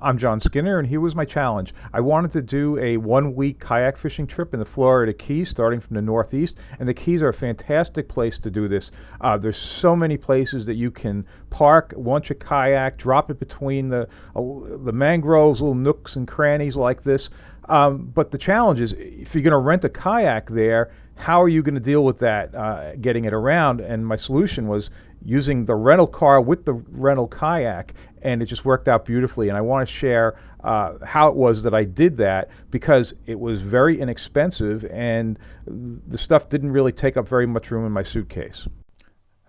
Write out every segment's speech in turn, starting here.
I'm John Skinner, and here was my challenge. I wanted to do a 1-week kayak fishing trip in the Florida Keys, starting from the Northeast, and the Keys are a fantastic place to do this. There's so many places that you can park, launch a kayak, drop it between the mangroves, little nooks and crannies like this. But the challenge is, if you're going to rent a kayak there, how are you going to deal with that, getting it around? And my solution was using the rental car with the rental kayak, and it just worked out beautifully. And I want to share how it was that I did that, because it was very inexpensive and the stuff didn't really take up very much room in my suitcase.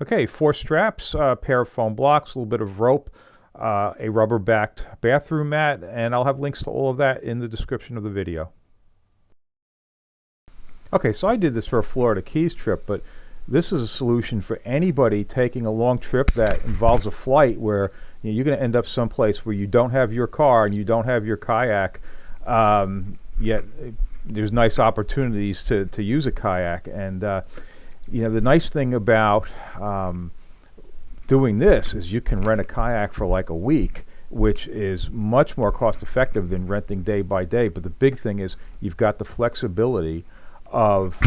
Okay, 4 straps, a pair of foam blocks, a little bit of rope, a rubber-backed bathroom mat, and I'll have links to all of that in the description of the video. Okay, so I did this for a Florida Keys trip, but this is a solution for anybody taking a long trip that involves a flight where you're going to end up someplace where you don't have your car and you don't have your kayak, yet there's nice opportunities to use a kayak. And the nice thing about doing this is you can rent a kayak for like a week, which is much more cost effective than renting day by day. But the big thing is you've got the flexibility of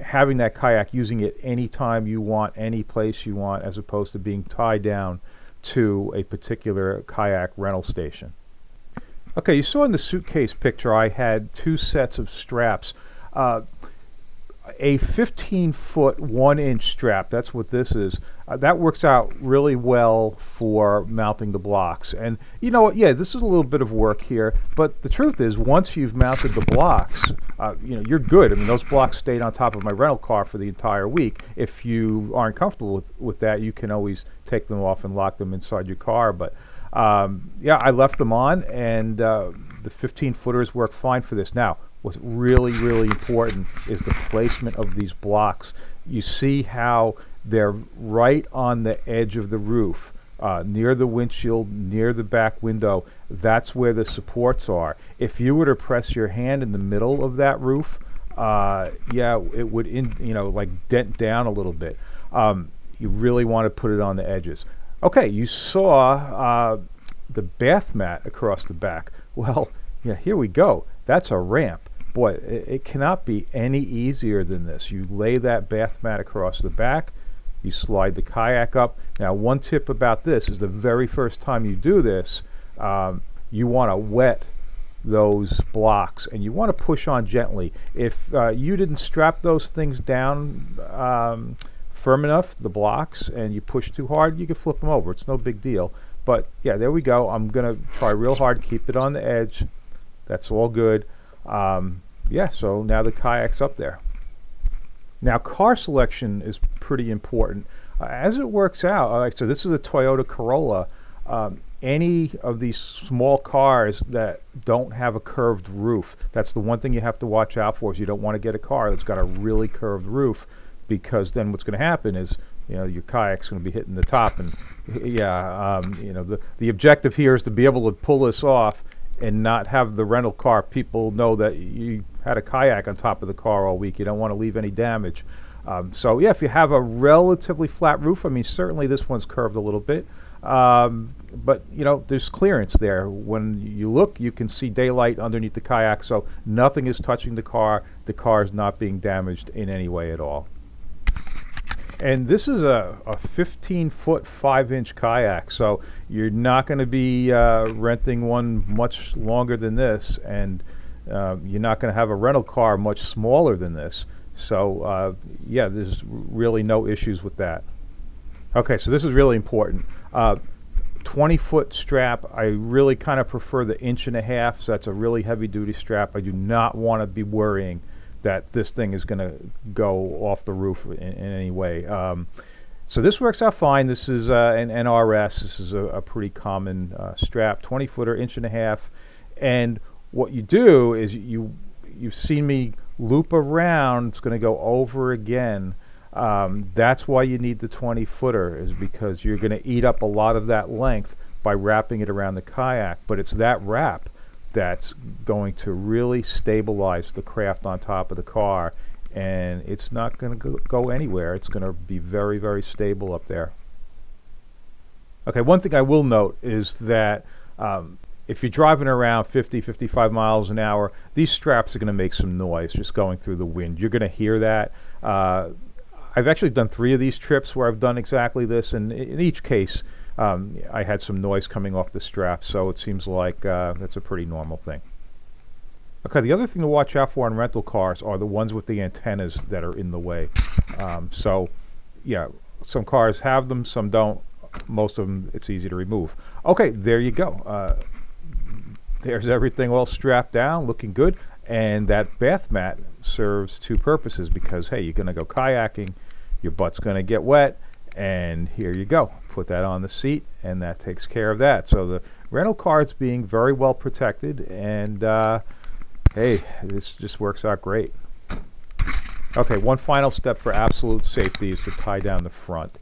having that kayak, using it anytime you want, any place you want, as opposed to being tied down to a particular kayak rental station. Okay, you saw in the suitcase picture I had 2 sets of straps. A 15-foot 1-inch strap, that's what this is. That works out really well for mounting the blocks. And you know what, yeah, this is a little bit of work here, but the truth is, once you've mounted the blocks, you're good. I mean, those blocks stayed on top of my rental car for the entire week. If you aren't comfortable with that, you can always take them off and lock them inside your car. But yeah, I left them on, and the 15-footers work fine for this. Now, what's really, really important is the placement of these blocks. You see how they're right on the edge of the roof, near the windshield, near the back window. That's where the supports are. If you were to press your hand in the middle of that roof, yeah, it would like dent down a little bit. You really want to put it on the edges. Okay, you saw the bath mat across the back. Well, yeah, here we go. That's a ramp. Boy, it cannot be any easier than this. You lay that bath mat across the back, you slide the kayak up. Now, one tip about this is the very first time you do this, you want to wet those blocks, and you want to push on gently. If you didn't strap those things down firm enough, the blocks, and you push too hard, you can flip them over. It's no big deal. But yeah, there we go. I'm going to try real hard to keep it on the edge. That's all good. Yeah, so now the kayak's up there. Now, car selection is pretty important. As it works out, so this is a Toyota Corolla. Any of these small cars that don't have a curved roof, that's the one thing you have to watch out for, is you don't want to get a car that's got a really curved roof, because then what's going to happen is, your kayak's going to be hitting the top. And yeah, the objective here is to be able to pull this off and not have the rental car people know that you had a kayak on top of the car all week. You don't want to leave any damage. So yeah, if you have a relatively flat roof, I mean, certainly this one's curved a little bit, but there's clearance there. When you look, you can see daylight underneath the kayak, so nothing is touching the car. The car is not being damaged in any way at all. And this is a 15-foot 5-inch kayak, so you're not going to be renting one much longer than this, and you're not going to have a rental car much smaller than this. So yeah, there's really no issues with that. Okay, so this is really important. 20-foot strap. I really kind of prefer the 1.5 inch, so that's a really heavy-duty strap. I do not want to be worrying that this thing is going to go off the roof in any way. So this works out fine. This is an NRS. This is a pretty common strap, 20-footer, 1.5 inch. And what you do is you've seen me loop around. It's going to go over again. That's why you need the 20-footer, is because you're going to eat up a lot of that length by wrapping it around the kayak. But it's that wrap that's going to really stabilize the craft on top of the car, and it's not going to go anywhere. It's going to be very, very stable up there. Okay, one thing I will note is that if you're driving around 50, 55 miles an hour, these straps are going to make some noise just going through the wind. You're going to hear that. I've actually done 3 of these trips where I've done exactly this, and in each case, I had some noise coming off the straps, so it seems like that's a pretty normal thing. Okay, the other thing to watch out for on rental cars are the ones with the antennas that are in the way. So, yeah, some cars have them, some don't. Most of them, it's easy to remove. Okay, there you go. There's everything all strapped down, looking good. And that bath mat serves 2 purposes because, hey, you're going to go kayaking, your butt's going to get wet, and here you go. Put that on the seat, and that takes care of that. So the rental car is being very well protected, and hey, this just works out great. Okay, one final step for absolute safety is to tie down the front.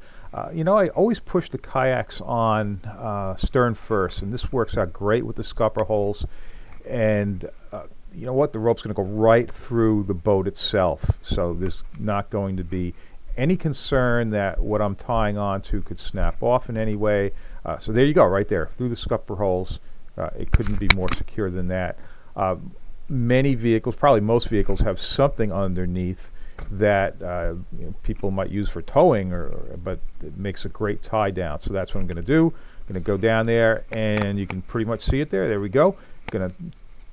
You know, I always push the kayaks on stern first, and this works out great with the scupper holes. And you know what? The rope's going to go right through the boat itself, so there's not going to be any concern that what I'm tying onto could snap off in any way. So there you go, right there, through the scupper holes. It couldn't be more secure than that. Many vehicles, probably most vehicles, have something underneath that you know, people might use for towing, but it makes a great tie down. So that's what I'm going to do. I'm going to go down there, and you can pretty much see it there. There we go. Going to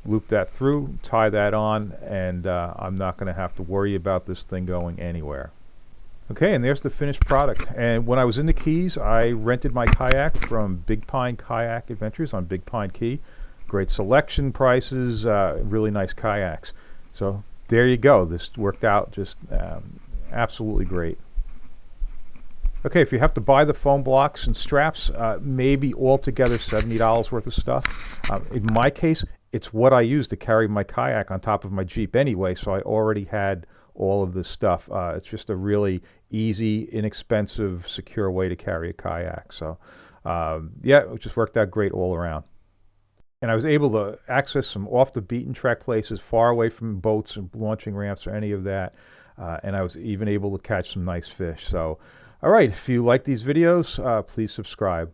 loop that through, tie that on, and I'm not going to have to worry about this thing going anywhere. Okay, and there's the finished product. And when I was in the Keys, I rented my kayak from Big Pine Kayak Adventures on Big Pine Key. Great selection, prices, really nice kayaks. So there you go. This worked out just absolutely great. Okay, if you have to buy the foam blocks and straps, maybe altogether $70 worth of stuff. In my case, it's what I use to carry my kayak on top of my Jeep anyway, so I already had all of this stuff. It's just a really easy, inexpensive, secure way to carry a kayak. So yeah, it just worked out great all around. And I was able to access some off the beaten track places far away from boats and launching ramps or any of that. And I was even able to catch some nice fish. So, all right, if you like these videos, please subscribe.